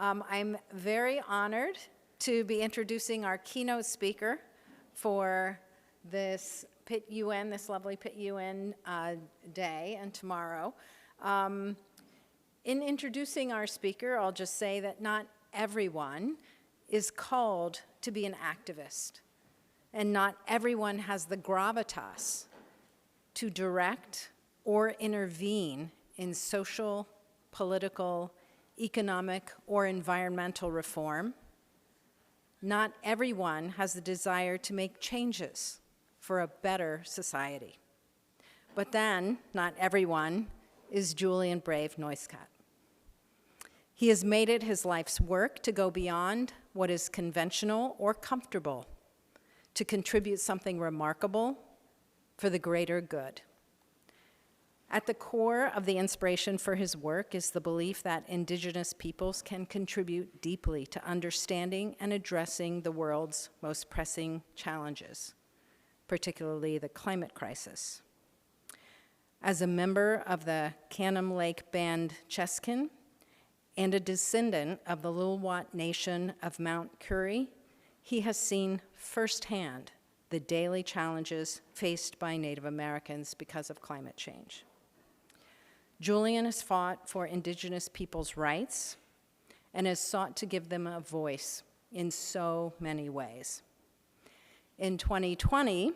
I'm very honored to be introducing our keynote speaker for this Pitt UN, this lovely Pitt UN day and tomorrow. In introducing our speaker, I'll just say that not everyone is called to be an activist, and not everyone has the gravitas to direct or intervene in social, political, economic, or environmental reform. Not everyone has the desire to make changes for a better society. But then, not everyone is Julian Brave Neustadt. He has made it his life's work to go beyond what is conventional or comfortable, to contribute something remarkable for the greater good. At the core of the inspiration for his work is the belief that Indigenous peoples can contribute deeply to understanding and addressing the world's most pressing challenges, particularly the climate crisis. As a member of the Canam Lake Band Cheskin and a descendant of the Lilwat Nation of Mount Currie, he has seen firsthand the daily challenges faced by Native Americans because of climate change. Julian has fought for Indigenous peoples' rights and has sought to give them a voice in so many ways. In 2020,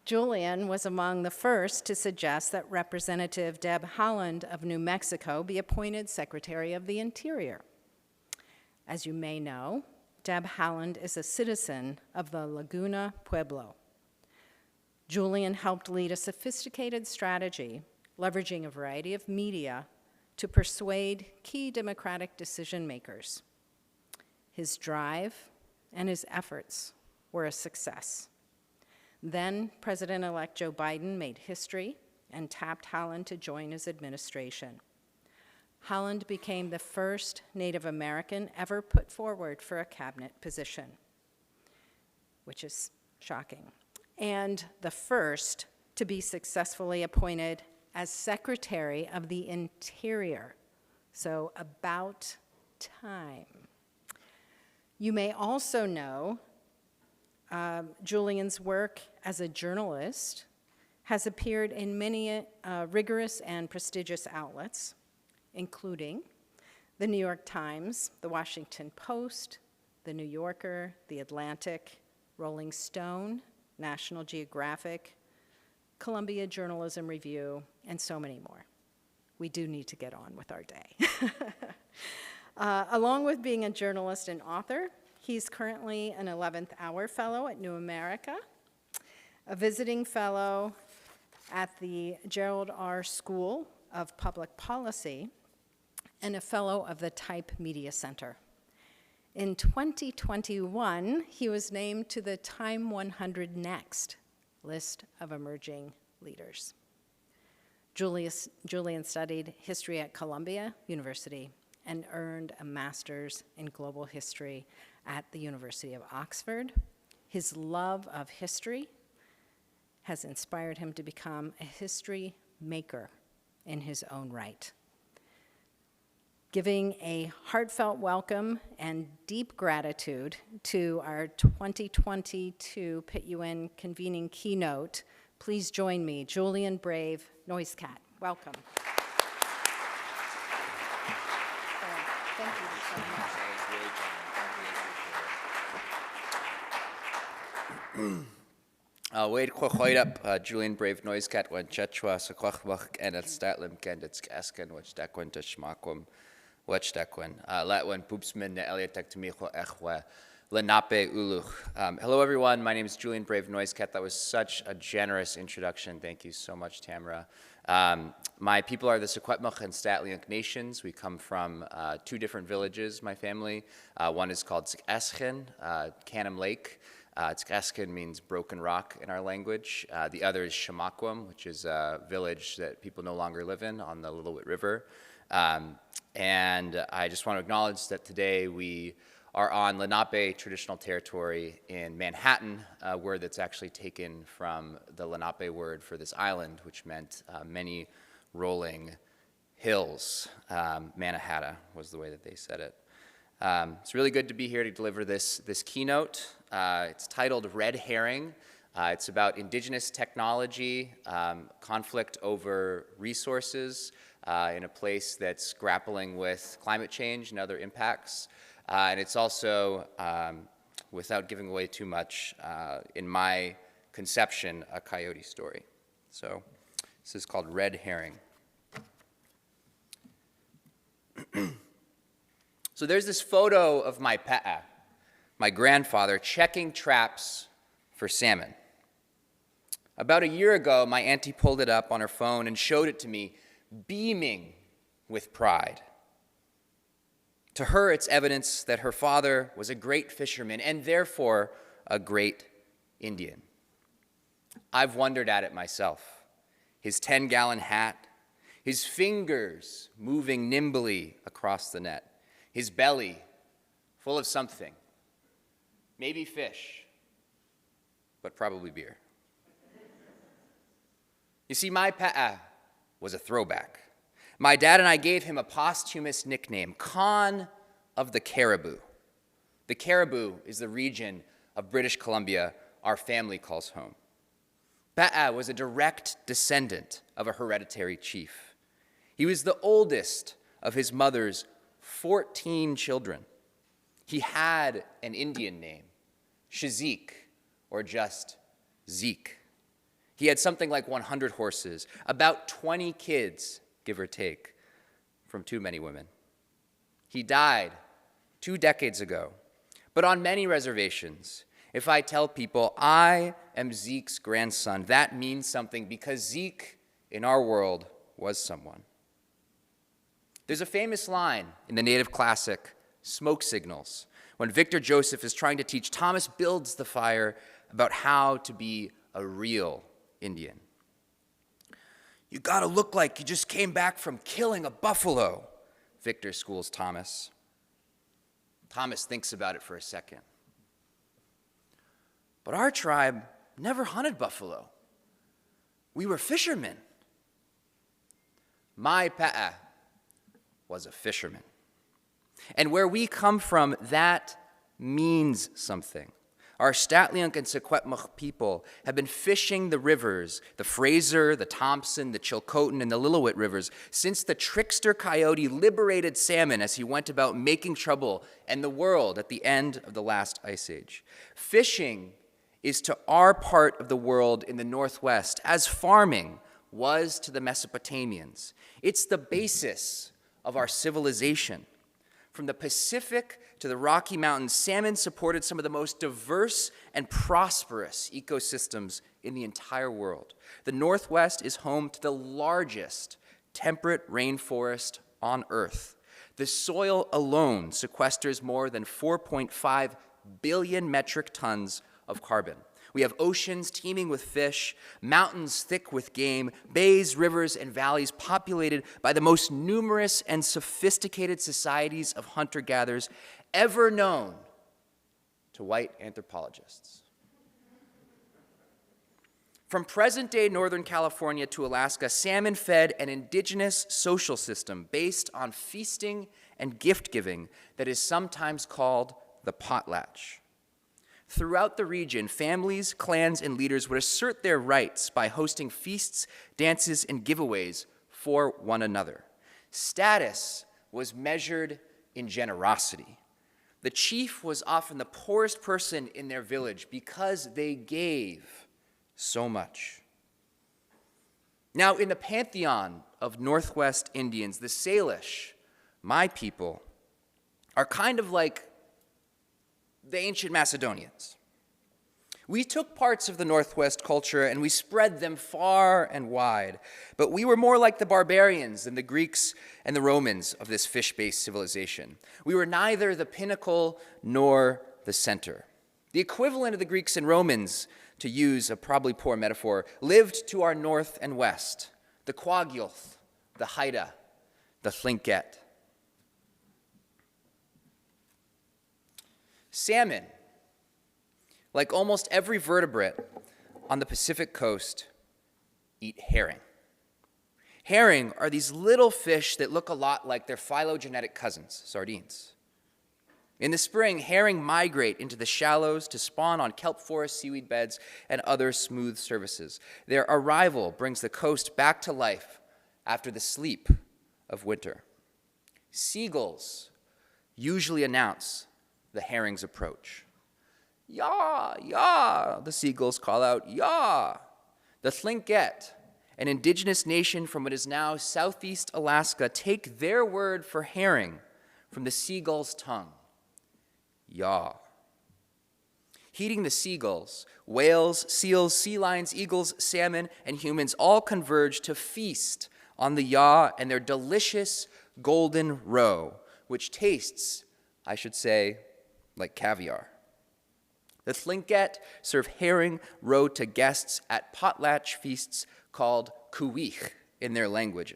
Julian was among the first to suggest that Representative Deb Haaland of New Mexico be appointed Secretary of the Interior. As you may know, Deb Haaland is a citizen of the Laguna Pueblo. Julian helped lead a sophisticated strategy leveraging a variety of media to persuade key democratic decision makers. His drive and his efforts were a success. Then President-elect Joe Biden made history and tapped Haaland to join his administration. Haaland became the first Native American ever put forward for a cabinet position, which is shocking, and the first to be successfully appointed as Secretary of the Interior, so about time. You may also know Julian's work as a journalist has appeared in many rigorous and prestigious outlets, including the New York Times, the Washington Post, the New Yorker, the Atlantic, Rolling Stone, National Geographic, Columbia Journalism Review, and so many more. We do need to get on with our day. Along with being a journalist and author, he's currently an 11th Hour Fellow at New America, a visiting fellow at the Gerald R. School of Public Policy, and a fellow of the Type Media Center. In 2021, he was named to the Time 100 Next list of emerging leaders. Julian studied history at Columbia University and earned a master's in global history at the University of Oxford. His love of history has inspired him to become a history maker in his own right. Giving a heartfelt welcome and deep gratitude to our 2022 Pitt UN convening keynote, please join me, Julian Brave Neustadt. Welcome. Thank you so much. Wade Quahoidap, Julian Brave Neustadt, when Chechwa, Sakwachwach, and at Statlim, Kendits Gaskin, which Daquin to Schmaquim. Latwan Poopsman Eliatek Tamicho Echwe Lenape Uluch. Hello everyone, my name is Julian Brave Neustadt. That was such a generous introduction. Thank you so much, Tamara. My people are the Secwepemc and Statliunk nations. We come from two different villages, my family. One is called Tz'eschen, Canam Lake. Tz'eschen means broken rock in our language. The other is Shamaquam, which is a village that people no longer live in on the Little Whit River. And I just want to acknowledge that today we are on Lenape traditional territory in Manhattan, a word that's actually taken from the Lenape word for this island, which meant many rolling hills. Mannahatta was the way that they said it. It's really good to be here to deliver this keynote. It's titled Red Herring. It's about indigenous technology, conflict over resources in a place that's grappling with climate change and other impacts. And it's also, without giving away too much, in my conception, a coyote story. So this is called Red Herring. So there's this photo of my pa'a, my grandfather, checking traps for salmon. About a year ago, my auntie pulled it up on her phone and showed it to me, beaming with pride. To her, it's evidence that her father was a great fisherman and therefore a great Indian. I've wondered at it myself. His 10-gallon hat, his fingers moving nimbly across the net, his belly full of something, maybe fish, but probably beer. You see, my pa'a was a throwback. My dad and I gave him a posthumous nickname, Khan of the Caribou. The Caribou is the region of British Columbia our family calls home. Pa'a was a direct descendant of a hereditary chief. He was the oldest of his mother's 14 children. He had an Indian name, Shazik, or just Zeke. He had something like 100 horses, about 20 kids, give or take, from too many women. He died 2 decades ago, but on many reservations, if I tell people I am Zeke's grandson, that means something because Zeke, in our world, was someone. There's a famous line in the native classic, Smoke Signals, when Victor Joseph is trying to teach Thomas Builds the Fire about how to be a real Indian. You gotta look like you just came back from killing a buffalo, Victor schools Thomas. Thomas thinks about it for a second. But our tribe never hunted buffalo. We were fishermen. My pa'a was a fisherman. And where we come from, that means something. Our Statliunk and Secwepemc people have been fishing the rivers, the Fraser, the Thompson, the Chilcotin, and the Lillooet rivers since the trickster coyote liberated salmon as he went about making trouble and the world at the end of the last ice age. Fishing is to our part of the world in the Northwest as farming was to the Mesopotamians. It's the basis of our civilization. From the Pacific to the Rocky Mountains, salmon supported some of the most diverse and prosperous ecosystems in the entire world. The Northwest is home to the largest temperate rainforest on Earth. The soil alone sequesters more than 4.5 billion metric tons of carbon. We have oceans teeming with fish, mountains thick with game, bays, rivers, and valleys populated by the most numerous and sophisticated societies of hunter-gatherers ever known to white anthropologists. From present-day Northern California to Alaska, salmon fed an indigenous social system based on feasting and gift-giving that is sometimes called the potlatch. Throughout the region, families, clans, and leaders would assert their rights by hosting feasts, dances, and giveaways for one another. Status was measured in generosity. The chief was often the poorest person in their village because they gave so much. Now, in the pantheon of Northwest Indians, the Salish, my people, are kind of like the ancient Macedonians. We took parts of the Northwest culture and we spread them far and wide, but we were more like the barbarians than the Greeks and the Romans of this fish-based civilization. We were neither the pinnacle nor the center. The equivalent of the Greeks and Romans, to use a probably poor metaphor, lived to our north and west, the Quagyulth, the Haida, the Thlinket. Salmon, like almost every vertebrate on the Pacific coast, eat herring. Herring are these little fish that look a lot like their phylogenetic cousins, sardines. In the spring, herring migrate into the shallows to spawn on kelp forest, seaweed beds, and other smooth surfaces. Their arrival brings the coast back to life after the sleep of winter. Seagulls usually announce the herring's approach. Yaw, yaw, the seagulls call out, yaw. The Tlingit, an indigenous nation from what is now southeast Alaska, take their word for herring from the seagull's tongue, yaw. Heeding the seagulls, whales, seals, sea lions, eagles, salmon, and humans all converge to feast on the yaw and their delicious golden roe, which tastes, I should say, like caviar. The Tlingit serve herring roe to guests at potlatch feasts called kuwich in their language.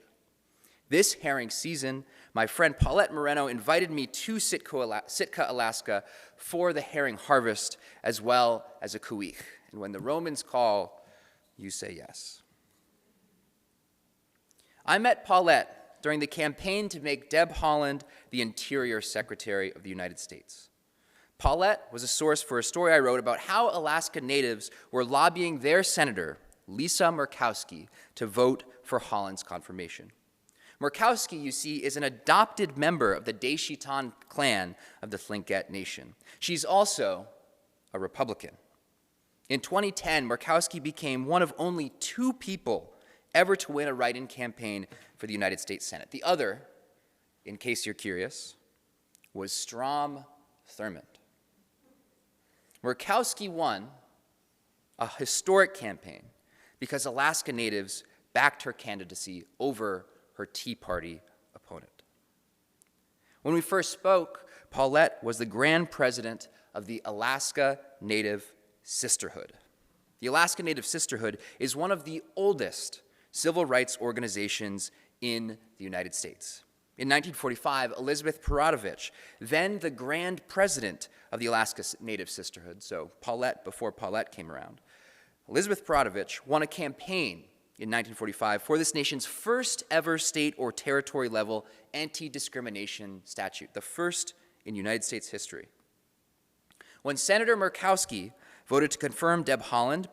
This herring season, my friend Paulette Moreno invited me to Sitka, Alaska for the herring harvest as well as a kuwich. And when the Romans call, you say yes. I met Paulette during the campaign to make Deb Haaland the Interior Secretary of the United States. Paulette was a source for a story I wrote about how Alaska Natives were lobbying their senator, Lisa Murkowski, to vote for Haaland's confirmation. Murkowski, you see, is an adopted member of the Deishitan clan of the Tlingit Nation. She's also a Republican. In 2010, Murkowski became one of only 2 people ever to win a write-in campaign for the United States Senate. The other, in case you're curious, was Strom Thurmond. Murkowski won a historic campaign because Alaska Natives backed her candidacy over her Tea Party opponent. When we first spoke, Paulette was the grand president of the Alaska Native Sisterhood. The Alaska Native Sisterhood is one of the oldest civil rights organizations in the United States. In 1945, Elizabeth Perodovich, then the grand president of the Alaska Native Sisterhood, so Paulette before Paulette came around, Elizabeth Perodovich won a campaign in 1945 for this nation's first ever state or territory level anti-discrimination statute, the first in United States history. When Senator Murkowski voted to confirm Deb Haaland,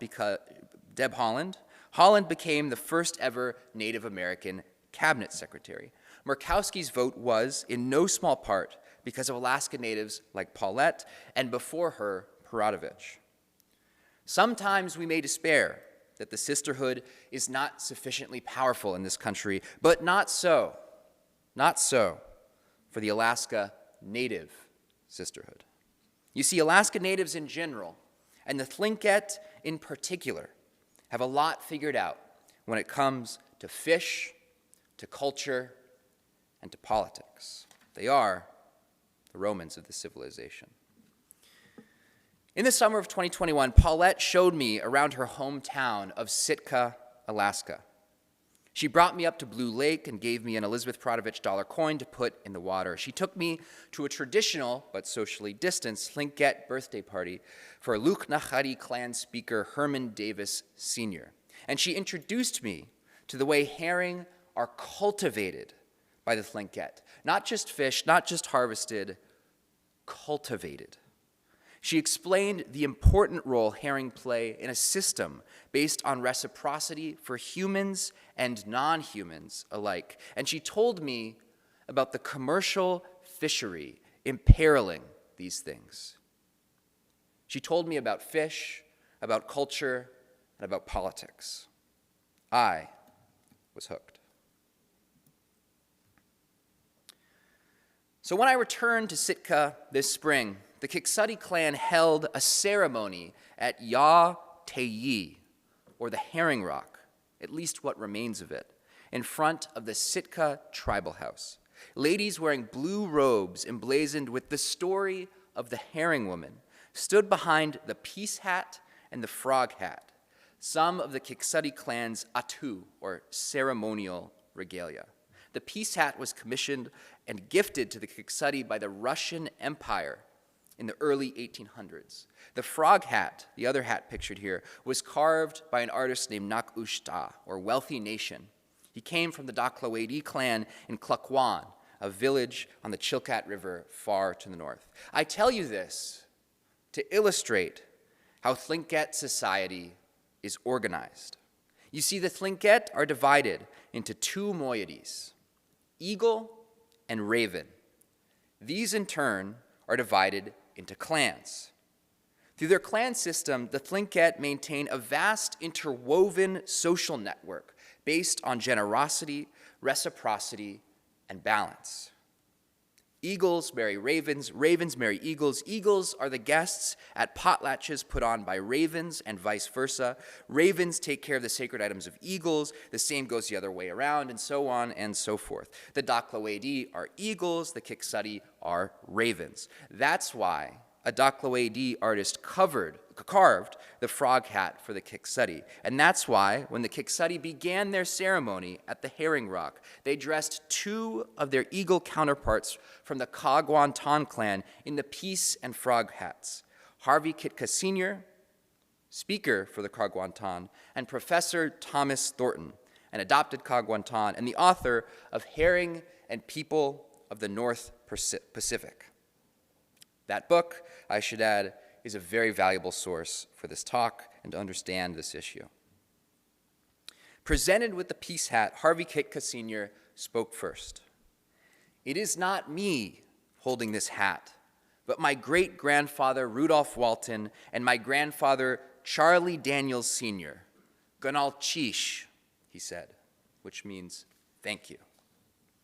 Haaland became the first ever Native American cabinet secretary. Murkowski's vote was, in no small part, because of Alaska Natives like Paulette and before her, Perodovich. Sometimes we may despair that the sisterhood is not sufficiently powerful in this country, but not so for the Alaska Native Sisterhood. You see, Alaska Natives in general, and the Tlingit in particular, have a lot figured out when it comes to fish, to culture, and to politics. They are the Romans of the civilization. In the summer of 2021, Paulette showed me around her hometown of Sitka, Alaska. She brought me up to Blue Lake and gave me an Elizabeth Perodovich dollar coin to put in the water. She took me to a traditional but socially distanced Tlingit birthday party for Luknachari clan speaker Herman Davis Sr. And she introduced me to the way herring are cultivated by the Tlingit. Not just fish, not just harvested, cultivated. She explained the important role herring play in a system based on reciprocity for humans and non-humans alike. And she told me about the commercial fishery imperiling these things. She told me about fish, about culture, and about politics. I was hooked. So when I returned to Sitka this spring, the Kiksati clan held a ceremony at Ya Teyi, or the Herring Rock, at least what remains of it, in front of the Sitka tribal house. Ladies wearing blue robes emblazoned with the story of the herring woman stood behind the peace hat and the frog hat, some of the Kiksati clan's atu, or ceremonial regalia. The peace hat was commissioned and gifted to the Kiksati by the Russian Empire in the early 1800s. The frog hat, the other hat pictured here, was carved by an artist named Nak Ushta, or Wealthy Nation. He came from the Daklawedi clan in Klukwan, a village on the Chilkat River far to the north. I tell you this to illustrate how Tlingit society is organized. You see, the Tlingit are divided into two moieties, eagle and raven. These, in turn, are divided into clans. Through their clan system, the Tlingit maintain a vast interwoven social network based on generosity, reciprocity, and balance. Eagles marry ravens, ravens marry eagles. Eagles are the guests at potlatches put on by ravens and vice versa. Ravens take care of the sacred items of eagles. The same goes the other way around, and so on and so forth. The Daklawedi are eagles. The Kiksadi are ravens. That's why a Daklawedi artist carved the frog hat for the Kiksadi. And that's why, when the Kiksadi began their ceremony at the Herring Rock, they dressed two of their eagle counterparts from the Kagwantan clan in the peace and frog hats. Harvey Kitka Sr., speaker for the Kagwantan, and Professor Thomas Thornton, an adopted Kagwantan, and the author of Herring and People of the North Pacific. That book, I should add, is a very valuable source for this talk and to understand this issue. Presented with the peace hat, Harvey Kitka Sr. spoke first. "It is not me holding this hat, but my great-grandfather Rudolph Walton and my grandfather Charlie Daniels Sr. Gunal Chish," he said, which means thank you.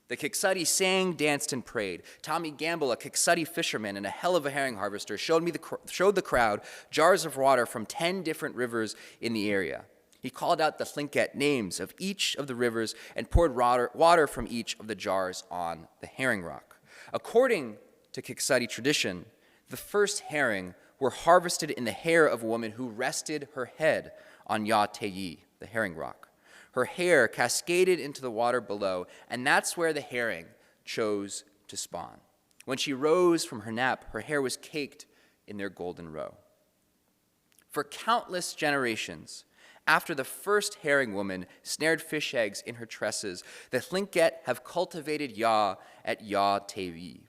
The Kiksadi sang, danced, and prayed. Tommy Gamble, a Kiksadi fisherman and a hell of a herring harvester, showed the crowd jars of water from 10 different rivers in the area. He called out the Tlingit names of each of the rivers and poured water from each of the jars on the herring rock. According to Kiksadi tradition, the first herring were harvested in the hair of a woman who rested her head on Ya Teyi, the herring rock. Her hair cascaded into the water below, and that's where the herring chose to spawn. When she rose from her nap, her hair was caked in their golden roe. For countless generations, after the first herring woman snared fish eggs in her tresses, the Tlingit have cultivated Ya at Ya Teyi.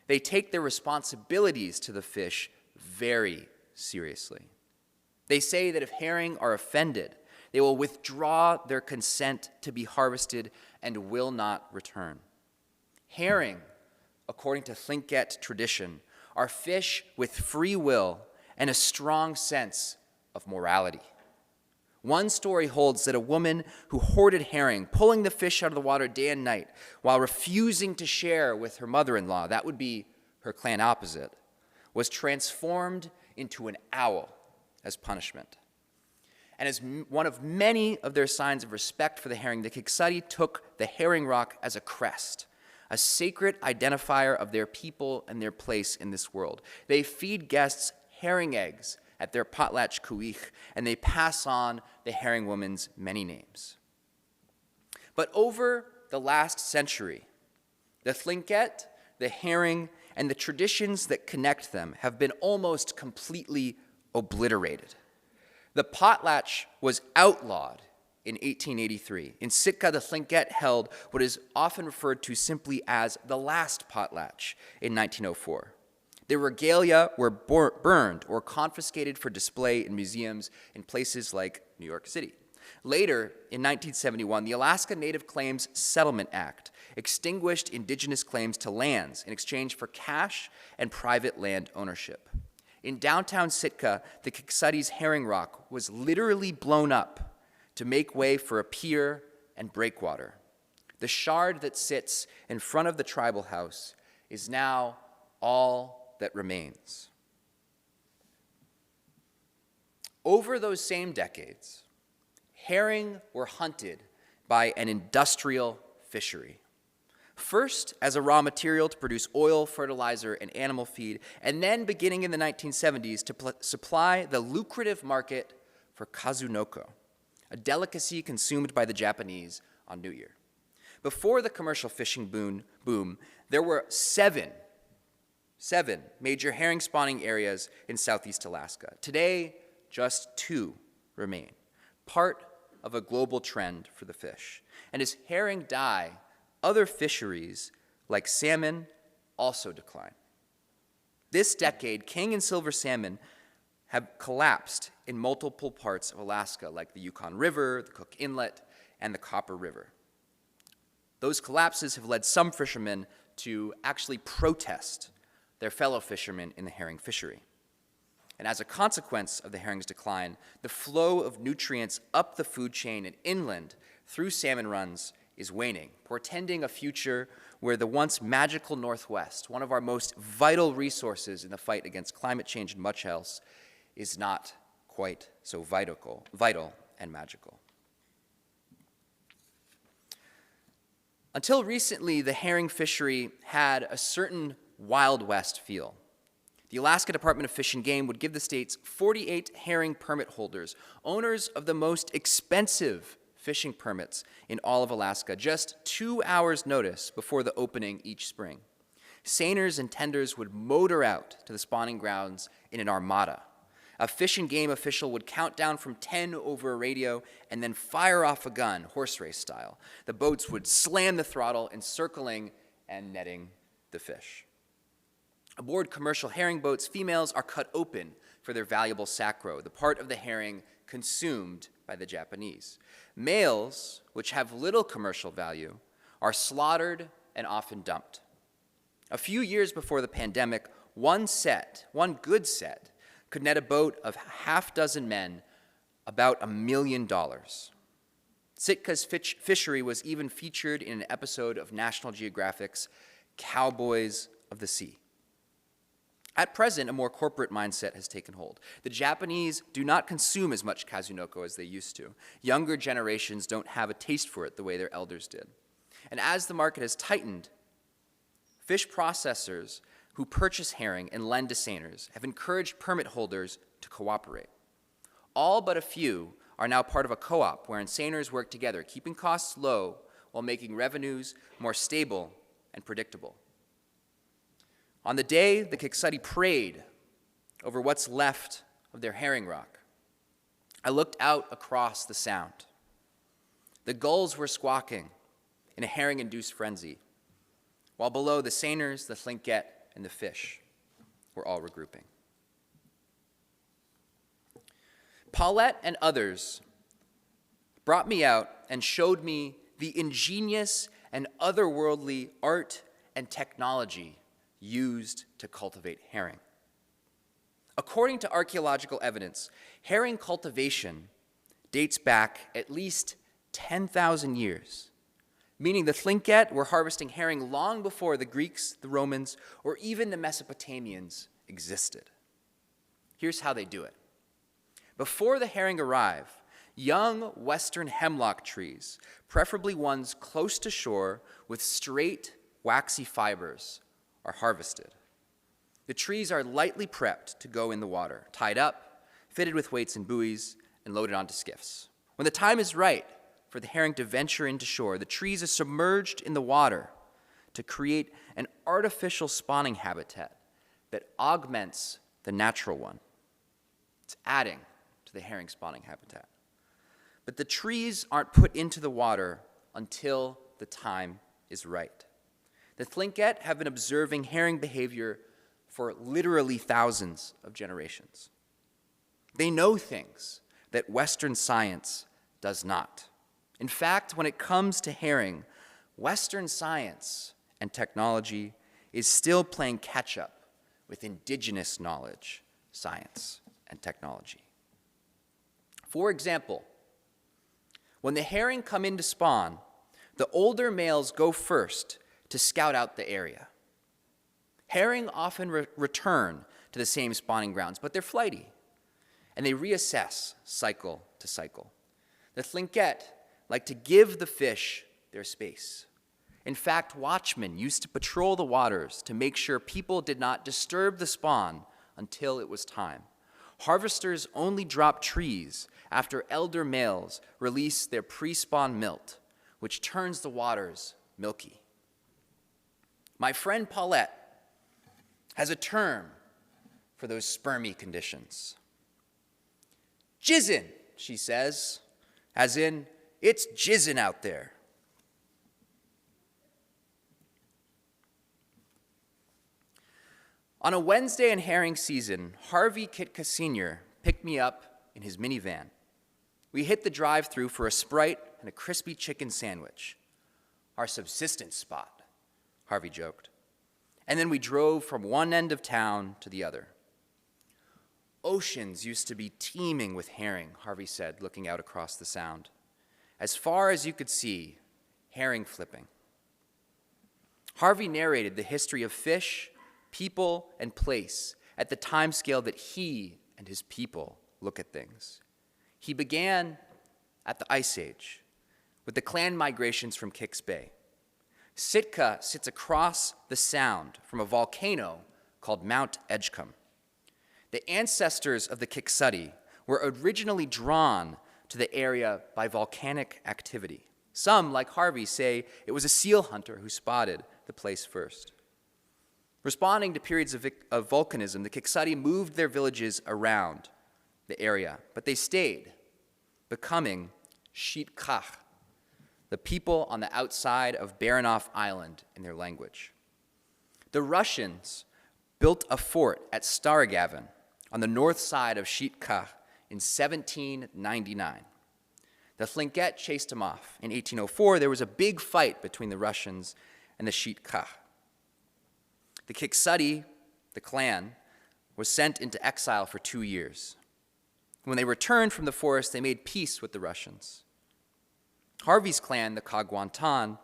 They take their responsibilities to the fish very seriously. They say that if herring are offended, they will withdraw their consent to be harvested and will not return. Herring, according to Tlingit tradition, are fish with free will and a strong sense of morality. One story holds that a woman who hoarded herring, pulling the fish out of the water day and night while refusing to share with her mother-in-law, that would be her clan opposite, was transformed into an owl as punishment. And as one of many of their signs of respect for the herring, the Kiksadi took the herring rock as a crest, a sacred identifier of their people and their place in this world. They feed guests herring eggs at their potlatch kuich, and they pass on the herring woman's many names. But over the last century, the Tlingit, the herring, and the traditions that connect them have been almost completely obliterated. The potlatch was outlawed in 1883. In Sitka, the Tlingit held what is often referred to simply as the last potlatch in 1904. Their regalia were burned or confiscated for display in museums in places like New York City. Later, in 1971, the Alaska Native Claims Settlement Act extinguished indigenous claims to lands in exchange for cash and private land ownership. In downtown Sitka, the Kiksadi's herring rock was literally blown up to make way for a pier and breakwater. The shard that sits in front of the tribal house is now all that remains. Over those same decades, herring were hunted by an industrial fishery. First as a raw material to produce oil, fertilizer, and animal feed, and then beginning in the 1970s to supply the lucrative market for kazunoko, a delicacy consumed by the Japanese on New Year. Before the commercial fishing boom, there were seven major herring spawning areas in southeast Alaska. Today, just 2 remain, part of a global trend for the fish. And as herring die, other fisheries like salmon, also decline. This decade, king and silver salmon have collapsed in multiple parts of Alaska, like the Yukon River, the Cook Inlet, and the Copper River. Those collapses have led some fishermen to actually protest their fellow fishermen in the herring fishery. And as a consequence of the herring's decline, the flow of nutrients up the food chain and inland through salmon runs is waning, portending a future where the once magical Northwest, one of our most vital resources in the fight against climate change and much else, is not quite so vital and magical. Until recently, the herring fishery had a certain Wild West feel. The Alaska Department of Fish and Game would give the state's 48 herring permit holders, owners of the most expensive fishing permits in all of Alaska, just 2 hours' notice before the opening each spring. Seiners and tenders would motor out to the spawning grounds in an armada. A Fish and Game official would count down from 10 over a radio and then fire off a gun, horse race style. The boats would slam the throttle, encircling and netting the fish. Aboard commercial herring boats, females are cut open for their valuable sacro, the part of the herring consumed by the Japanese. Males, which have little commercial value, are slaughtered and often dumped. A few years before the pandemic, one good set, could net a boat of half dozen men about $1 million. Sitka's fishery was even featured in an episode of National Geographic's Cowboys of the Sea. At present, a more corporate mindset has taken hold. The Japanese do not consume as much kazunoko as they used to. Younger generations don't have a taste for it the way their elders did. And as the market has tightened, fish processors who purchase herring and lend to seiners have encouraged permit holders to cooperate. All but a few are now part of a co-op wherein seiners work together, keeping costs low while making revenues more stable and predictable. On the day the Kiksati prayed over what's left of their herring rock, I looked out across the sound. The gulls were squawking in a herring-induced frenzy, while below the seiners, the tlingit, and the fish were all regrouping. Paulette and others brought me out and showed me the ingenious and otherworldly art and technology used to cultivate herring. According to archaeological evidence, herring cultivation dates back at least 10,000 years, meaning the tlingit were harvesting herring long before the Greeks, the Romans, or even the Mesopotamians existed. Here's how they do it. Before the herring arrive, young western hemlock trees, preferably ones close to shore with straight, waxy fibers, are harvested. The trees are lightly prepped to go in the water, tied up, fitted with weights and buoys, and loaded onto skiffs. When the time is right for the herring to venture into shore, the trees are submerged in the water to create an artificial spawning habitat that augments the natural one. It's adding to the herring spawning habitat. But the trees aren't put into the water until the time is right. The tlingit have been observing herring behavior for literally thousands of generations. They know things that Western science does not. In fact, when it comes to herring, Western science and technology is still playing catch-up with indigenous knowledge, science, and technology. For example, when the herring come in to spawn, the older males go first to scout out the area. Herring often return to the same spawning grounds, but they're flighty, and they reassess cycle to cycle. The tlingit like to give the fish their space. In fact, watchmen used to patrol the waters to make sure people did not disturb the spawn until it was time. Harvesters only drop trees after elder males release their pre-spawn milt, which turns the waters milky. My friend Paulette has a term for those spermy conditions. Jizzin', she says, as in, it's jizzin' out there. On a Wednesday in herring season, Harvey Kitka Sr. picked me up in his minivan. We hit the drive-thru for a Sprite and a crispy chicken sandwich. Our subsistence spot, Harvey joked. And then we drove from one end of town to the other. Oceans used to be teeming with herring, Harvey said, looking out across the sound. As far as you could see, herring flipping. Harvey narrated the history of fish, people, and place at the time scale that he and his people look at things. He began at the Ice Age with the clan migrations from Kicks Bay. Sitka sits across the sound from a volcano called Mount Edgecombe. The ancestors of the Kiksadi were originally drawn to the area by volcanic activity. Some, like Harvey, say it was a seal hunter who spotted the place first. Responding to periods of volcanism, the Kiksadi moved their villages around the area, but they stayed, becoming Shitkach, the people on the outside of Baranof Island in their language. The Russians built a fort at Starogavin on the north side of Shitkach in 1799. The Thlinket chased him off. In 1804, there was a big fight between the Russians and the Shitkach. The Kiksadi, the clan, was sent into exile for 2 years. When they returned from the forest, they made peace with the Russians. Harvey's clan, the Kagwantan,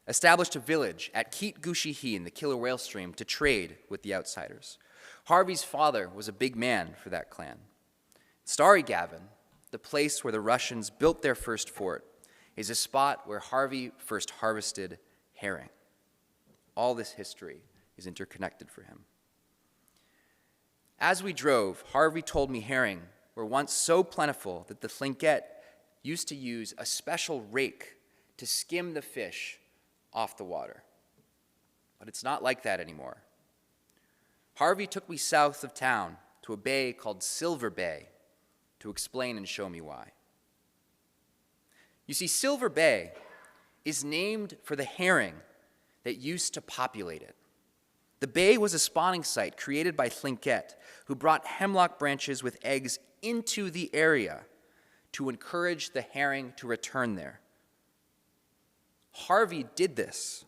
established a village at Keet Gushihi in the Killer Whale Stream to trade with the outsiders. Harvey's father was a big man for that clan. Starry Gavin, the place where the Russians built their first fort, is a spot where Harvey first harvested herring. All this history is interconnected for him. As we drove, Harvey told me herring were once so plentiful that the Thlinket used to use a special rake to skim the fish off the water. But it's not like that anymore. Harvey took me south of town to a bay called Silver Bay to explain and show me why. You see, Silver Bay is named for the herring that used to populate it. The bay was a spawning site created by Thlinket, who brought hemlock branches with eggs into the area to encourage the herring to return there. Harvey did this,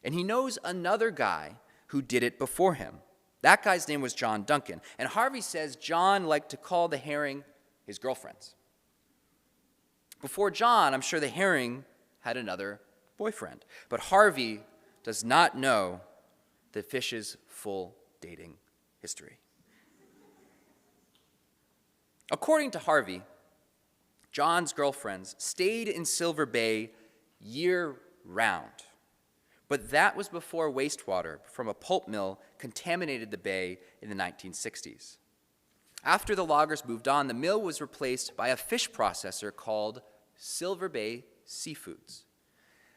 and he knows another guy who did it before him. That guy's name was John Duncan, and Harvey says John liked to call the herring his girlfriends. Before John, I'm sure the herring had another boyfriend, but Harvey does not know the fish's full dating history. According to Harvey, John's girlfriends stayed in Silver Bay year-round, but that was before wastewater from a pulp mill contaminated the bay in the 1960s. After the loggers moved on, the mill was replaced by a fish processor called Silver Bay Seafoods.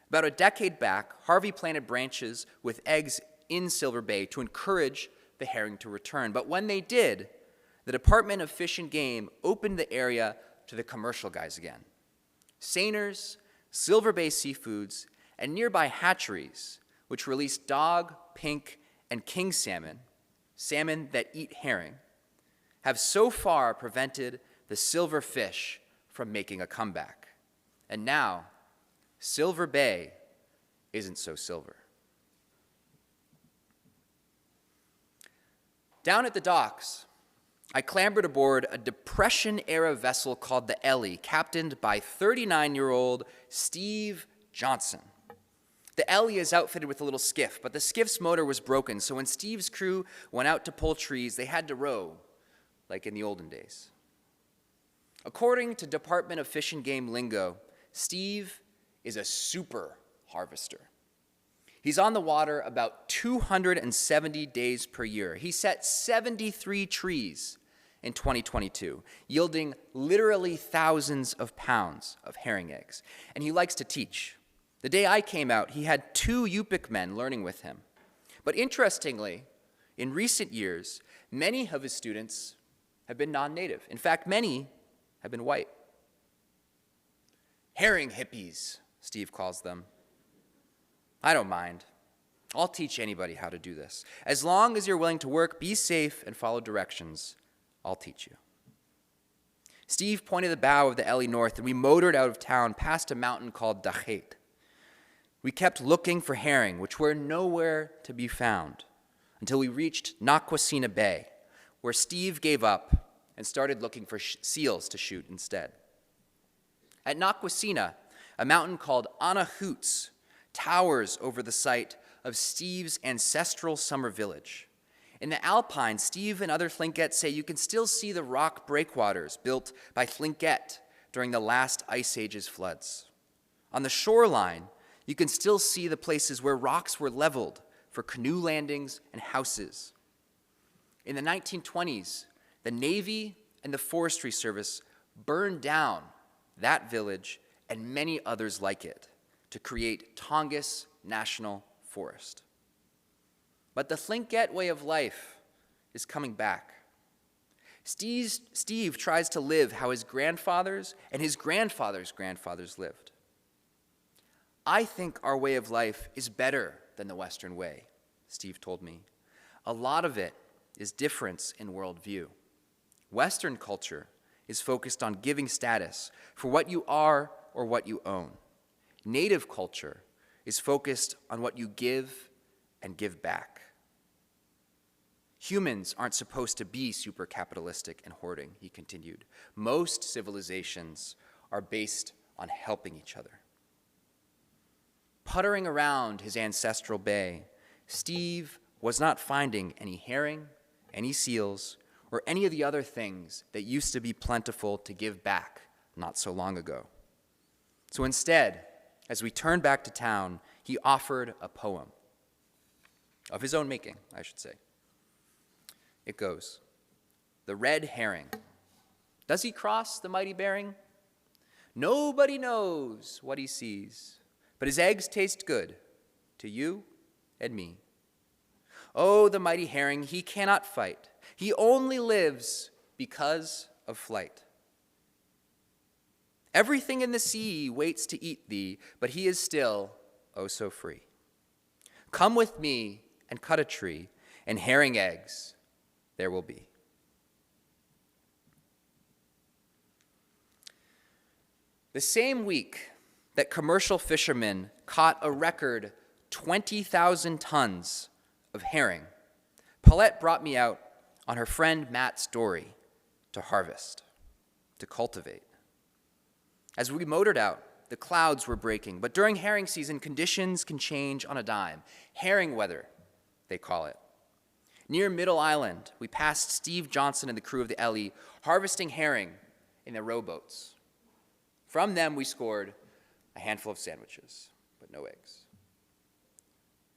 About a decade back, Harvey planted branches with eggs in Silver Bay to encourage the herring to return. But when they did, the Department of Fish and Game opened the area to the commercial guys again. Seiners, Silver Bay Seafoods, and nearby hatcheries, which release dog, pink, and king salmon, salmon that eat herring, have so far prevented the silver fish from making a comeback. And now, Silver Bay isn't so silver. Down at the docks, I clambered aboard a Depression-era vessel called the Ellie, captained by 39-year-old Steve Johnson. The Ellie is outfitted with a little skiff, but the skiff's motor was broken, so when Steve's crew went out to pull trees, they had to row, like in the olden days. According to Department of Fish and Game lingo, Steve is a super harvester. He's on the water about 270 days per year. He set 73 trees in 2022, yielding literally thousands of pounds of herring eggs. And he likes to teach. The day I came out, he had 2 Yupik men learning with him. But interestingly, in recent years, many of his students have been non-native. In fact, many have been white. Herring hippies, Steve calls them. I don't mind. I'll teach anybody how to do this. As long as you're willing to work, be safe, and follow directions, I'll teach you. Steve pointed the bow of the Ellie north, and we motored out of town past a mountain called Dachet. We kept looking for herring, which were nowhere to be found, until we reached Nakwasina Bay, where Steve gave up and started looking for seals to shoot instead. At Nakwasina, a mountain called Anahoots towers over the site of Steve's ancestral summer village. In the Alpine, Steve and other Thlinkets say you can still see the rock breakwaters built by Thlinket during the last Ice Age's floods. On the shoreline, you can still see the places where rocks were leveled for canoe landings and houses. In the 1920s, the Navy and the Forestry Service burned down that village and many others like it to create Tongass National Forest. But the Thlinket way of life is coming back. Steve tries to live how his grandfathers and his grandfathers' grandfathers lived. I think our way of life is better than the Western way, Steve told me. A lot of it is difference in worldview. Western culture is focused on giving status for what you are or what you own. Native culture is focused on what you give and give back. Humans aren't supposed to be super capitalistic and hoarding, he continued. Most civilizations are based on helping each other. Puttering around his ancestral bay, Steve was not finding any herring, any seals, or any of the other things that used to be plentiful to give back not so long ago. So instead, as we turned back to town, he offered a poem. Of his own making, I should say. It goes, "The red herring. Does he cross the mighty Bering? Nobody knows what he sees, but his eggs taste good to you and me. Oh, the mighty herring, he cannot fight. He only lives because of flight. Everything in the sea waits to eat thee, but he is still, oh so free. Come with me and cut a tree, and herring eggs there will be." The same week that commercial fishermen caught a record 20,000 tons of herring, Paulette brought me out on her friend Matt's dory to harvest, to cultivate. As we motored out, the clouds were breaking, but during herring season, conditions can change on a dime. Herring weather, they call it. Near Middle Island, we passed Steve Johnson and the crew of the Ellie harvesting herring in their rowboats. From them, we scored a handful of sandwiches, but no eggs.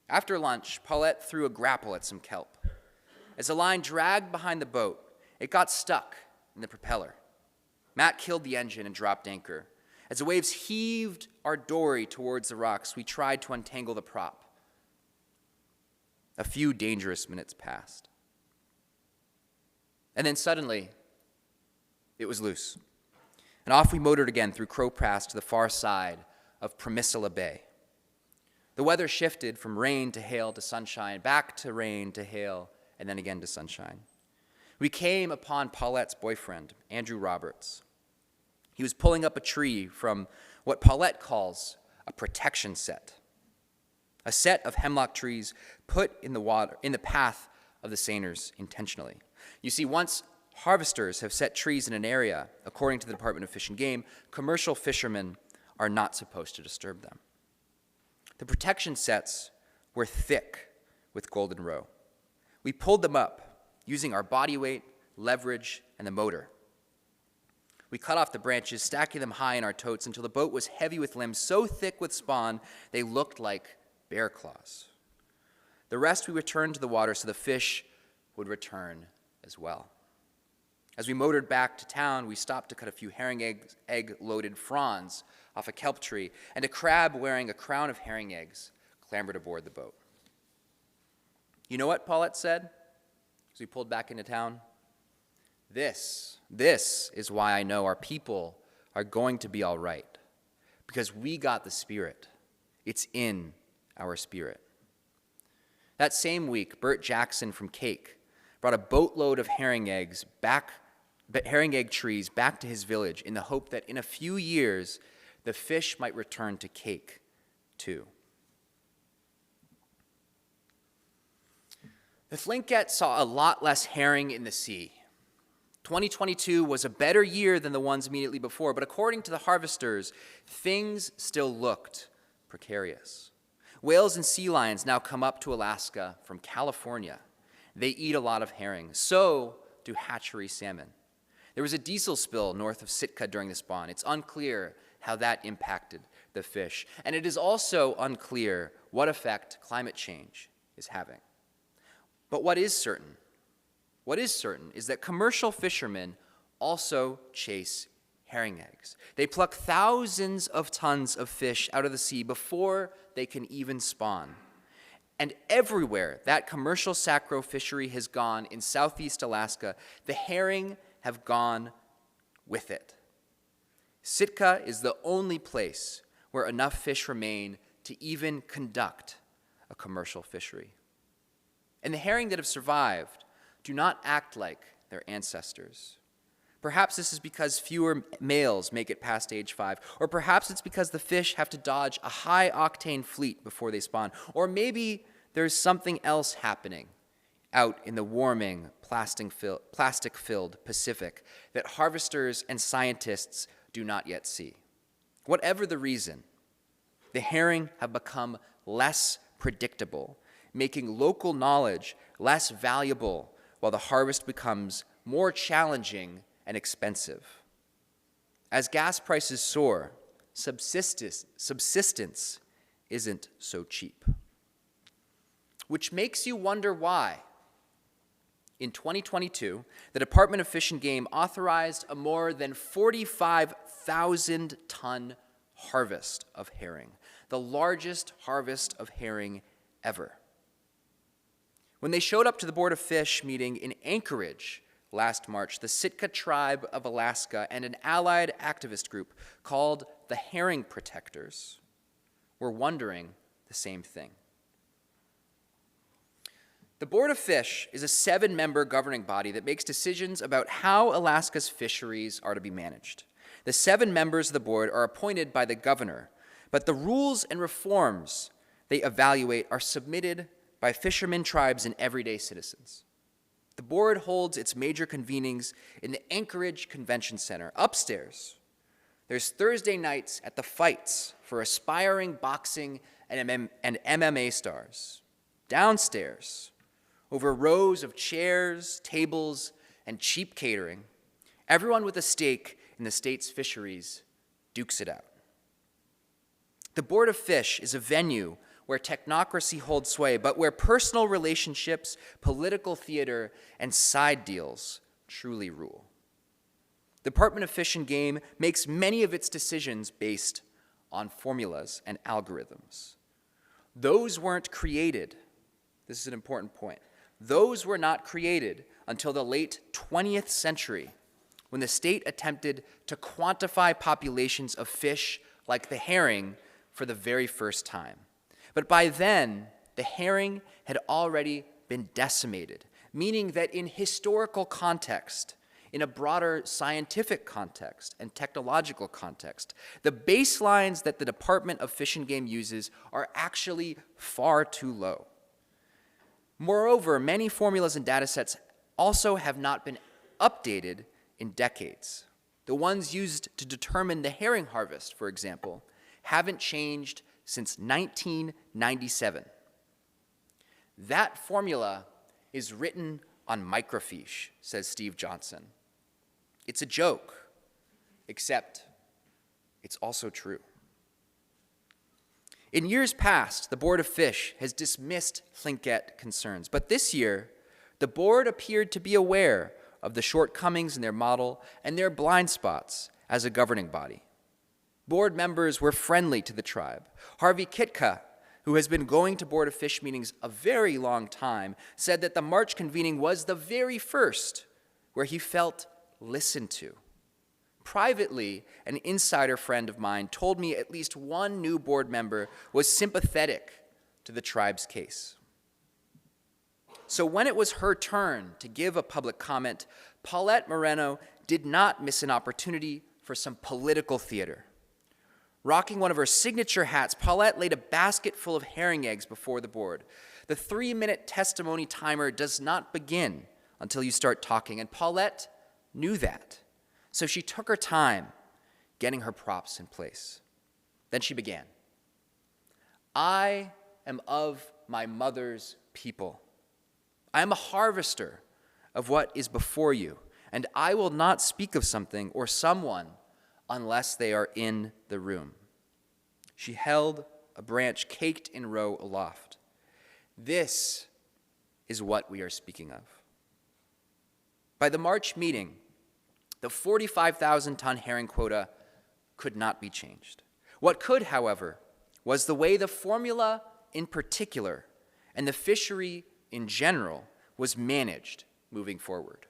After lunch, Paulette threw a grapple at some kelp. As the line dragged behind the boat, it got stuck in the propeller. Matt killed the engine and dropped anchor. As the waves heaved our dory towards the rocks, we tried to untangle the prop. A few dangerous minutes passed. And then suddenly, it was loose. And off we motored again through Crow Pass to the far side of Premisela Bay. The weather shifted from rain to hail to sunshine, back to rain to hail, and then again to sunshine. We came upon Paulette's boyfriend, Andrew Roberts. He was pulling up a tree from what Paulette calls a protection set. A set of hemlock trees put in the path of the seiners intentionally. You see, once harvesters have set trees in an area, according to the Department of Fish and Game, commercial fishermen are not supposed to disturb them. The protection sets were thick with golden roe. We pulled them up using our body weight, leverage, and the motor. We cut off the branches, stacking them high in our totes until the boat was heavy with limbs so thick with spawn they looked like bear claws. The rest we returned to the water so the fish would return as well. As we motored back to town, we stopped to cut a few herring egg-loaded fronds off a kelp tree, and a crab wearing a crown of herring eggs clambered aboard the boat. "You know what?" Paulette said as we pulled back into town. This is why I know our people are going to be all right, because we got the Spirit. It's in our spirit. That same week, Bert Jackson from Cake brought a boatload of herring egg trees back to his village in the hope that in a few years, the fish might return to Cake, too. The Thlinkets saw a lot less herring in the sea. 2022 was a better year than the ones immediately before, but according to the harvesters, things still looked precarious. Whales and sea lions now come up to Alaska from California. They eat a lot of herring. So do hatchery salmon. There was a diesel spill north of Sitka during the spawn. It's unclear how that impacted the fish. And it is also unclear what effect climate change is having. But what is certain is that commercial fishermen also chase herring eggs. They pluck thousands of tons of fish out of the sea before they can even spawn. And everywhere that commercial sacro fishery has gone in southeast Alaska, the herring have gone with it. Sitka is the only place where enough fish remain to even conduct a commercial fishery. And the herring that have survived do not act like their ancestors. Perhaps this is because fewer males make it past age 5, or perhaps it's because the fish have to dodge a high-octane fleet before they spawn, or maybe there's something else happening out in the warming, plastic-filled Pacific that harvesters and scientists do not yet see. Whatever the reason, the herring have become less predictable, making local knowledge less valuable while the harvest becomes more challenging and expensive. As gas prices soar, subsistence isn't so cheap. Which makes you wonder why. In 2022, the Department of Fish and Game authorized a more than 45,000-ton harvest of herring, the largest harvest of herring ever. When they showed up to the Board of Fish meeting in Anchorage last March, the Sitka Tribe of Alaska and an allied activist group called the Herring Protectors were wondering the same thing. The Board of Fish is a 7-member governing body that makes decisions about how Alaska's fisheries are to be managed. The 7 members of the board are appointed by the governor, but the rules and reforms they evaluate are submitted by fishermen, tribes, and everyday citizens. The board holds its major convenings in the Anchorage Convention Center. Upstairs, there's Thursday nights at the fights for aspiring boxing and MMA stars. Downstairs, over rows of chairs, tables, and cheap catering, everyone with a stake in the state's fisheries dukes it out. The Board of Fish is a venue where technocracy holds sway, but where personal relationships, political theater, and side deals truly rule. The Department of Fish and Game makes many of its decisions based on formulas and algorithms. Those weren't created, this is an important point, those were not created until the late 20th century, when the state attempted to quantify populations of fish like the herring for the very first time. But by then, the herring had already been decimated, meaning that in historical context, in a broader scientific context and technological context, the baselines that the Department of Fish and Game uses are actually far too low. Moreover, many formulas and data sets also have not been updated in decades. The ones used to determine the herring harvest, for example, haven't changed since 1997. That formula is written on microfiche, says Steve Johnson. It's a joke, except it's also true. In years past, the Board of Fish has dismissed Thlinkett concerns, but this year, the board appeared to be aware of the shortcomings in their model and their blind spots as a governing body. Board members were friendly to the tribe. Harvey Kitka, who has been going to Board of Fish meetings a very long time, said that the March convening was the very first where he felt listened to. Privately, an insider friend of mine told me at least one new board member was sympathetic to the tribe's case. So when it was her turn to give a public comment, Paulette Moreno did not miss an opportunity for some political theater. Rocking one of her signature hats, Paulette laid a basket full of herring eggs before the board. The 3-minute testimony timer does not begin until you start talking, and Paulette knew that. So she took her time getting her props in place. Then she began. I am of my mother's people. I am a harvester of what is before you, and I will not speak of something or someone unless they are in the room. She held a branch caked in row aloft. This is what we are speaking of. By the March meeting, the 45,000-ton herring quota could not be changed. What could, however, was the way the formula in particular and the fishery in general was managed moving forward.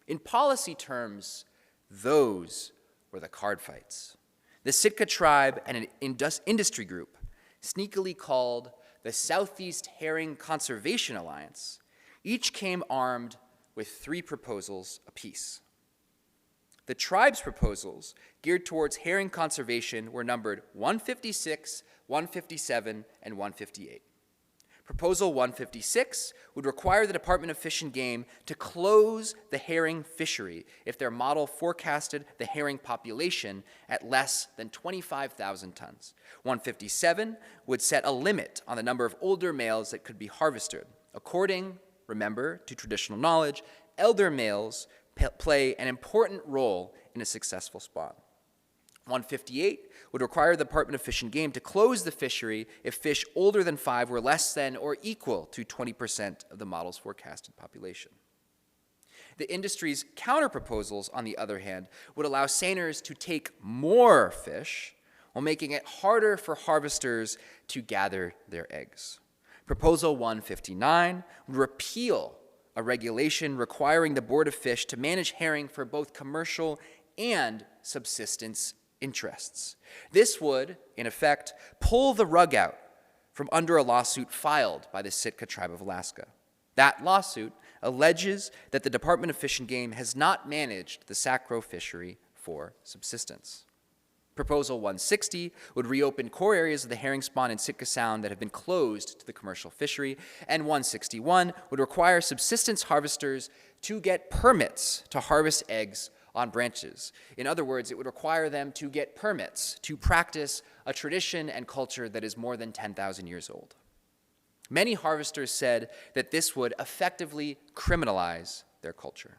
In policy terms, those were the card fights. The Sitka tribe and an industry group, sneakily called the Southeast Herring Conservation Alliance, each came armed with 3 proposals apiece. The tribe's proposals geared towards herring conservation were numbered 156, 157, and 158. Proposal 156 would require the Department of Fish and Game to close the herring fishery if their model forecasted the herring population at less than 25,000 tons. 157 would set a limit on the number of older males that could be harvested. According, remember, to traditional knowledge, elder males play an important role in a successful spawn. 158 would require the Department of Fish and Game to close the fishery if fish older than 5 were less than or equal to 20% of the model's forecasted population. The industry's counter-proposals, on the other hand, would allow seiners to take more fish while making it harder for harvesters to gather their eggs. Proposal 159 would repeal a regulation requiring the Board of Fish to manage herring for both commercial and subsistence interests. This would, in effect, pull the rug out from under a lawsuit filed by the Sitka Tribe of Alaska. That lawsuit alleges that the Department of Fish and Game has not managed the sacro fishery for subsistence. Proposal 160 would reopen core areas of the herring spawn in Sitka Sound that have been closed to the commercial fishery, and 161 would require subsistence harvesters to get permits to harvest eggs on branches. In other words, it would require them to get permits to practice a tradition and culture that is more than 10,000 years old. Many harvesters said that this would effectively criminalize their culture.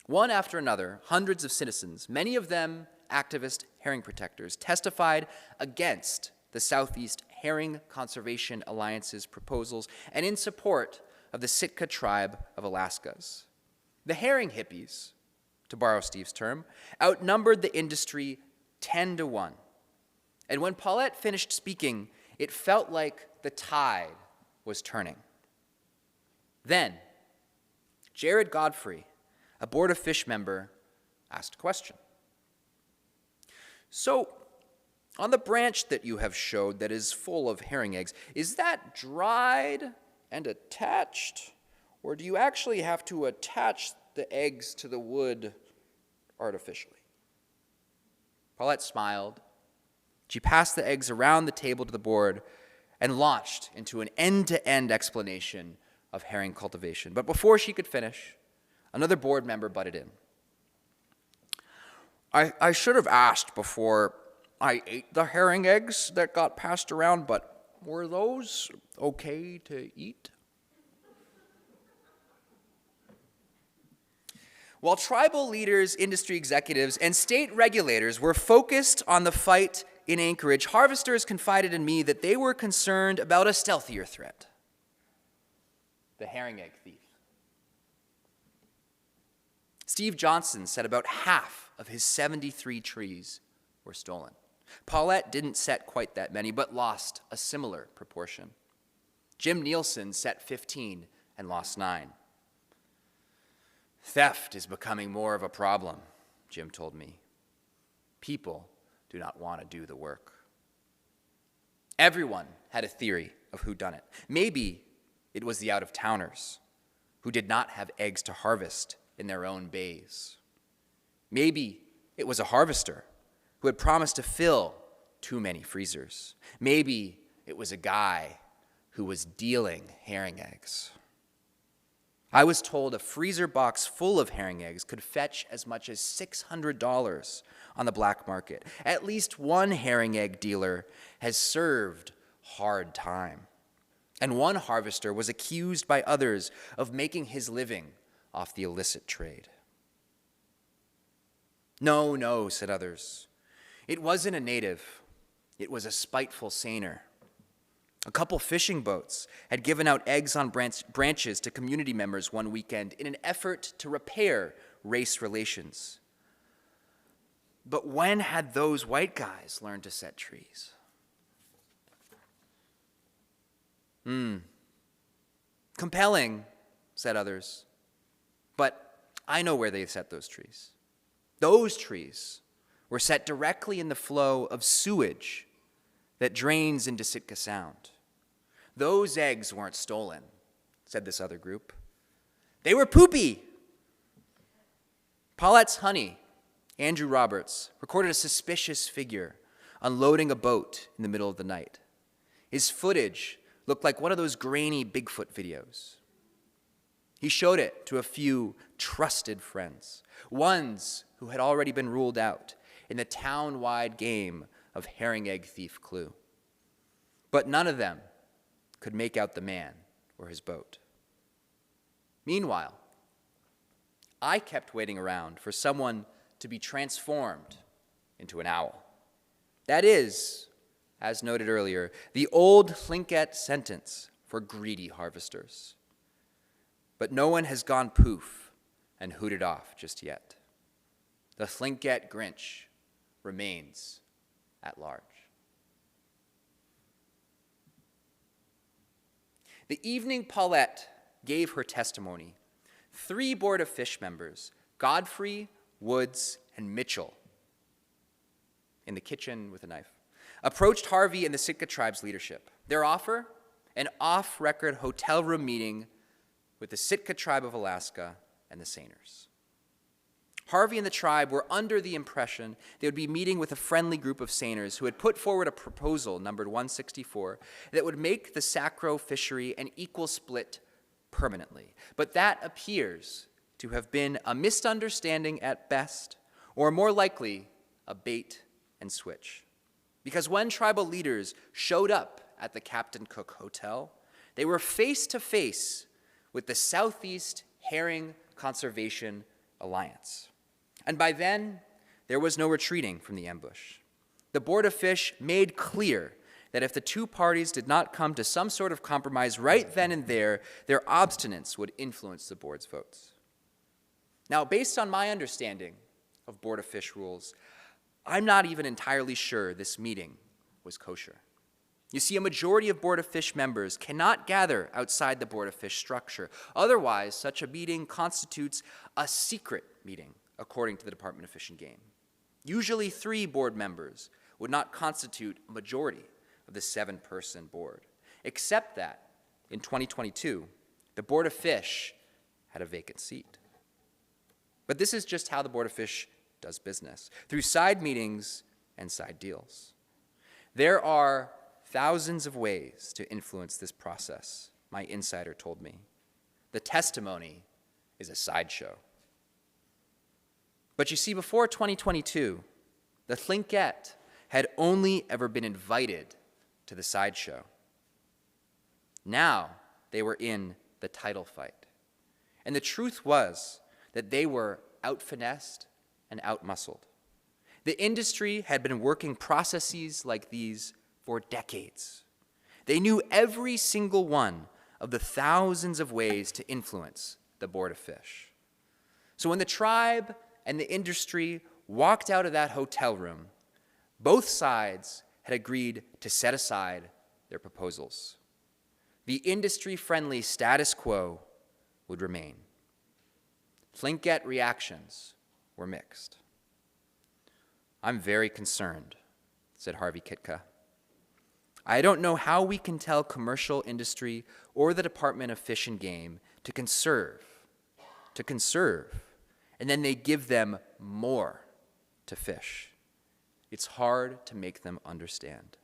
One after another, hundreds of citizens, many of them activist herring protectors, testified against the Southeast Herring Conservation Alliance's proposals and in support of the Sitka Tribe of Alaska's. The herring hippies, to borrow Steve's term, outnumbered the industry 10 to 1. And when Paulette finished speaking, it felt like the tide was turning. Then, Jared Godfrey, a Board of Fish member, asked a question. So, on the branch that you have showed that is full of herring eggs, is that dried and attached? Or do you actually have to attach the eggs to the wood artificially? Paulette smiled. She passed the eggs around the table to the board and launched into an end-to-end explanation of herring cultivation. But before she could finish, another board member butted in. I should have asked before I ate the herring eggs that got passed around, but were those okay to eat? While tribal leaders, industry executives, and state regulators were focused on the fight in Anchorage, harvesters confided in me that they were concerned about a stealthier threat: the herring egg thief. Steve Johnson said about half of his 73 trees were stolen. Paulette didn't set quite that many, but lost a similar proportion. Jim Nielsen set 15 and lost 9. Theft is becoming more of a problem, Jim told me. People do not want to do the work. Everyone had a theory of who done it. Maybe It was the out-of-towners who did not have eggs to harvest in their own bays. Maybe it was a harvester who had promised to fill too many freezers. Maybe it was a guy who was dealing herring eggs. I was told a freezer box full of herring eggs could fetch as much as $600 on the black market. At least one herring egg dealer has served hard time. And one harvester was accused by others of making his living off the illicit trade. No, no, said others. It wasn't a native. It was a spiteful seiner. A couple fishing boats had given out eggs on branches to community members one weekend in an effort to repair race relations. But when had those white guys learned to set trees? Compelling, said others. But I know where they set those trees. Those trees were set directly in the flow of sewage that drains into Sitka Sound. Those eggs weren't stolen, said this other group. They were poopy. Paulette's honey, Andrew Roberts, recorded a suspicious figure unloading a boat in the middle of the night. His footage looked like one of those grainy Bigfoot videos. He showed it to a few trusted friends, ones who had already been ruled out in the town-wide game of herring egg thief Clue. But none of them could make out the man or his boat. Meanwhile, I kept waiting around for someone to be transformed into an owl. That is, as noted earlier, the old Tlingit sentence for greedy harvesters. But no one has gone poof and hooted off just yet. The Tlingit Grinch remains at large. The evening Paulette gave her testimony, 3 Board of Fish members, Godfrey, Woods, and Mitchell, in the kitchen with a knife, approached Harvey and the Sitka tribe's leadership. Their offer? An off-record hotel room meeting with the Sitka tribe of Alaska and the Sainers. Harvey and the tribe were under the impression they would be meeting with a friendly group of Sainers who had put forward a proposal, numbered 164, that would make the Sacro fishery an equal split permanently. But that appears to have been a misunderstanding at best, or more likely, a bait and switch. Because when tribal leaders showed up at the Captain Cook Hotel, they were face to face with the Southeast Herring Conservation Alliance. And by then, there was no retreating from the ambush. The Board of Fish made clear that if the two parties did not come to some sort of compromise right then and there, their obstinance would influence the board's votes. Now, based on my understanding of Board of Fish rules, I'm not even entirely sure this meeting was kosher. You see, a majority of Board of Fish members cannot gather outside the Board of Fish structure. Otherwise, such a meeting constitutes a secret meeting, according to the Department of Fish and Game. Usually 3 board members would not constitute a majority of the 7-person board, except that in 2022, the Board of Fish had a vacant seat. But this is just how the Board of Fish does business, through side meetings and side deals. There are thousands of ways to influence this process, my insider told me. The testimony is a sideshow. But you see, before 2022, the Tlingit had only ever been invited to the sideshow. Now they were in the title fight. And the truth was that they were out-finessed and out-muscled. The industry had been working processes like these for decades. They knew every single one of the thousands of ways to influence the Board of Fish. So when the tribe and the industry walked out of that hotel room, both sides had agreed to set aside their proposals. The industry-friendly status quo would remain. Tlingit reactions were mixed. "I'm very concerned," said Harvey Kitka. I don't know how we can tell commercial industry or the Department of Fish and Game to conserve, and then they give them more to fish. It's hard to make them understand.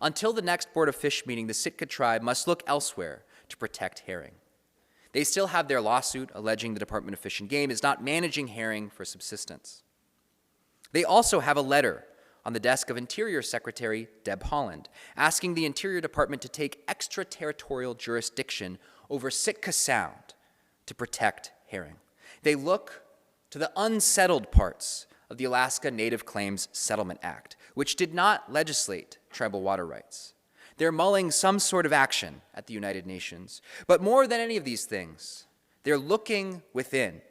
Until the next Board of Fish meeting, the Sitka tribe must look elsewhere to protect herring. They still have their lawsuit alleging the Department of Fish and Game is not managing herring for subsistence. They also have a letter on the desk of Interior Secretary Deb Haaland, asking the Interior Department to take extraterritorial jurisdiction over Sitka Sound to protect herring. They look to the unsettled parts of the Alaska Native Claims Settlement Act, which did not legislate tribal water rights. They're mulling some sort of action at the United Nations. But more than any of these things, they're looking within,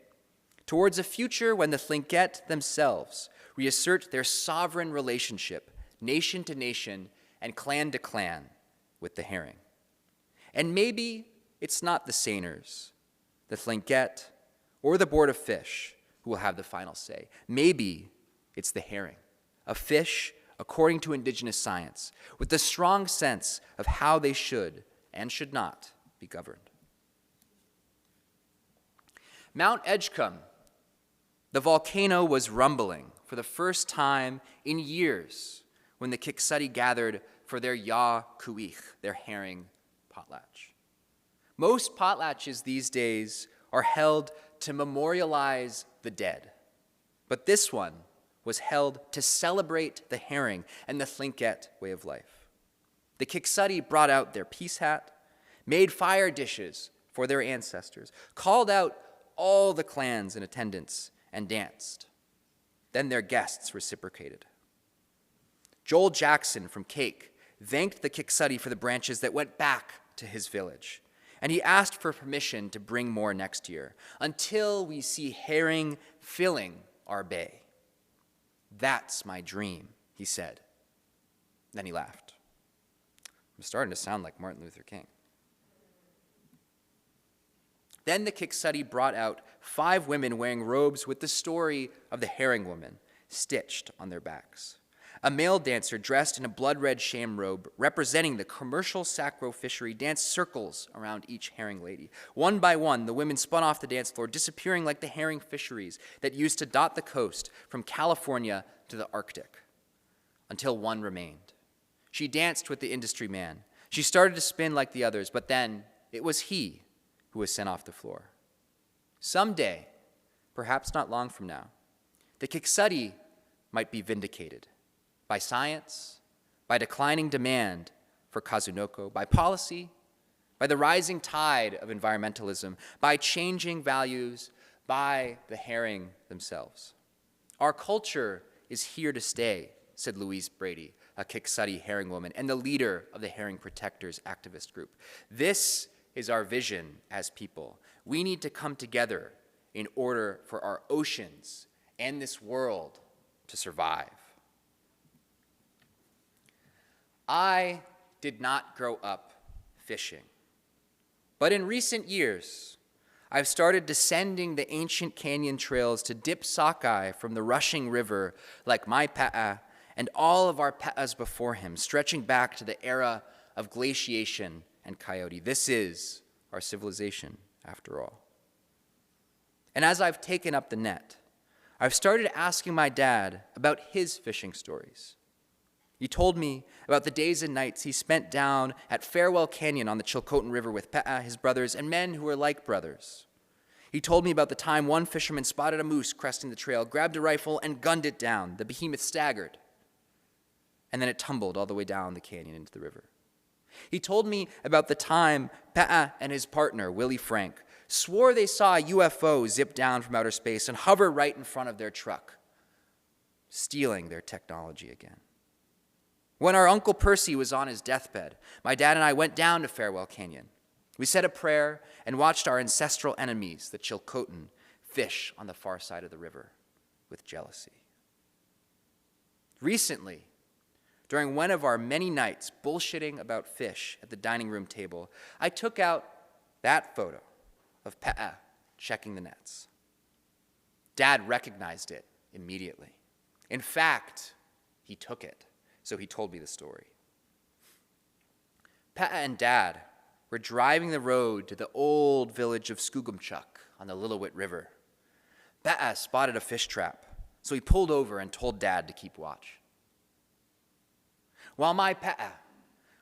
towards a future when the Tlingit themselves reassert their sovereign relationship, nation to nation and clan to clan, with the herring. And maybe it's not the seiners, the Tlingit, or the Board of Fish who will have the final say. Maybe it's the herring, a fish, according to indigenous science, with a strong sense of how they should and should not be governed. Mount Edgecumbe, the volcano, was rumbling for the first time in years when the Kiksati gathered for their Ya Kuich, their herring potlatch. Most potlatches these days are held to memorialize the dead, but this one was held to celebrate the herring and the Tlingit way of life. The Kiksati brought out their peace hat, made fire dishes for their ancestors, called out all the clans in attendance, and danced. Then their guests reciprocated. Joel Jackson from Cake thanked the Kiksati for the branches that went back to his village, and he asked for permission to bring more next year, until we see herring filling our bay. That's my dream, he said. Then he laughed. I'm starting to sound like Martin Luther King. Then the Kiksati brought out 5 women wearing robes with the story of the herring woman stitched on their backs. A male dancer dressed in a blood-red sham robe representing the commercial sacro fishery danced circles around each herring lady. One by one, the women spun off the dance floor, disappearing like the herring fisheries that used to dot the coast from California to the Arctic, until one remained. She danced with the industry man. She started to spin like the others, but then it was he who was sent off the floor. Someday, perhaps not long from now, the Kiksati might be vindicated by science, by declining demand for Kazunoko, by policy, by the rising tide of environmentalism, by changing values, by the herring themselves. Our culture is here to stay, said Louise Brady, a Kiksati herring woman and the leader of the Herring Protectors activist group. This is our vision as people. We need to come together in order for our oceans and this world to survive. I did not grow up fishing, but in recent years, I've started descending the ancient canyon trails to dip sockeye from the rushing river like my pa'a and all of our pa'as before him, stretching back to the era of glaciation and coyote. This is our civilization, after all. And as I've taken up the net, I've started asking my dad about his fishing stories. He told me about the days and nights he spent down at Farewell Canyon on the Chilcotin River with Pe'a, his brothers, and men who were like brothers. He told me about the time one fisherman spotted a moose cresting the trail, grabbed a rifle, and gunned it down. The behemoth staggered, and then it tumbled all the way down the canyon into the river. He told me about the time Pe'a and his partner, Willie Frank, swore they saw a UFO zip down from outer space and hover right in front of their truck, stealing their technology again. When our Uncle Percy was on his deathbed, my dad and I went down to Farewell Canyon. We said a prayer and watched our ancestral enemies, the Chilcotin, fish on the far side of the river with jealousy. Recently, during one of our many nights bullshitting about fish at the dining room table, I took out that photo of Pe'a checking the nets. Dad recognized it immediately. In fact, he took it. So he told me the story. Pe'a and Dad were driving the road to the old village of Skookumchuck on the Lillooet River. Pe'a spotted a fish trap, so he pulled over and told Dad to keep watch. While my Pe'a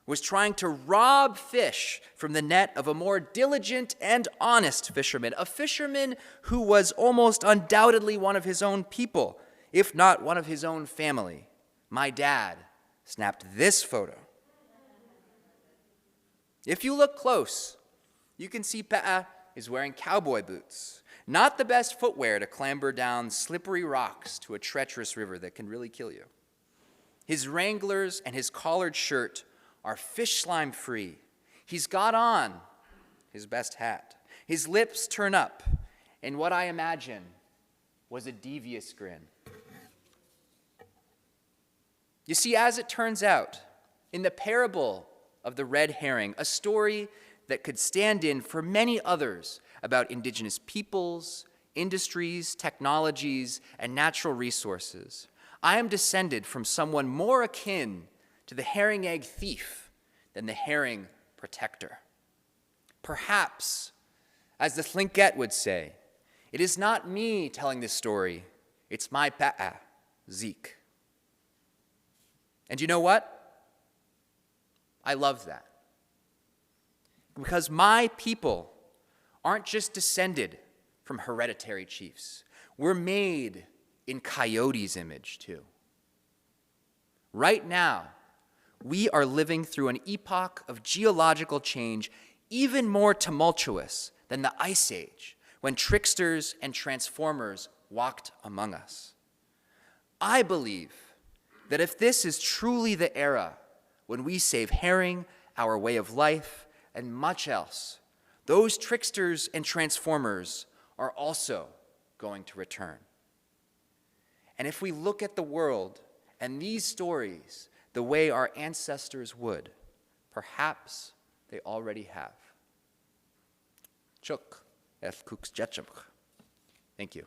was trying to rob fish from the net of a more diligent and honest fisherman, a fisherman who was almost undoubtedly one of his own people, if not one of his own family, my Dad snapped this photo. If you look close, you can see Pe'a is wearing cowboy boots, not the best footwear to clamber down slippery rocks to a treacherous river that can really kill you. His Wranglers and his collared shirt are fish slime free. He's got on his best hat. His lips turn up in what I imagine was a devious grin. You see, as it turns out, in the parable of the red herring, a story that could stand in for many others about indigenous peoples, industries, technologies, and natural resources, I am descended from someone more akin to the herring egg thief than the herring protector. Perhaps, as the Thlinket would say, it is not me telling this story, it's my Pe'a, Zeke. And you know what? I love that. Because my people aren't just descended from hereditary chiefs. We're made in Coyote's image, too. Right now, we are living through an epoch of geological change even more tumultuous than the Ice Age, when tricksters and transformers walked among us. I believe that if this is truly the era when we save herring, our way of life, and much else, those tricksters and transformers are also going to return. And if we look at the world and these stories the way our ancestors would, perhaps they already have. Chuk, eth kuks jetchumch. Thank you.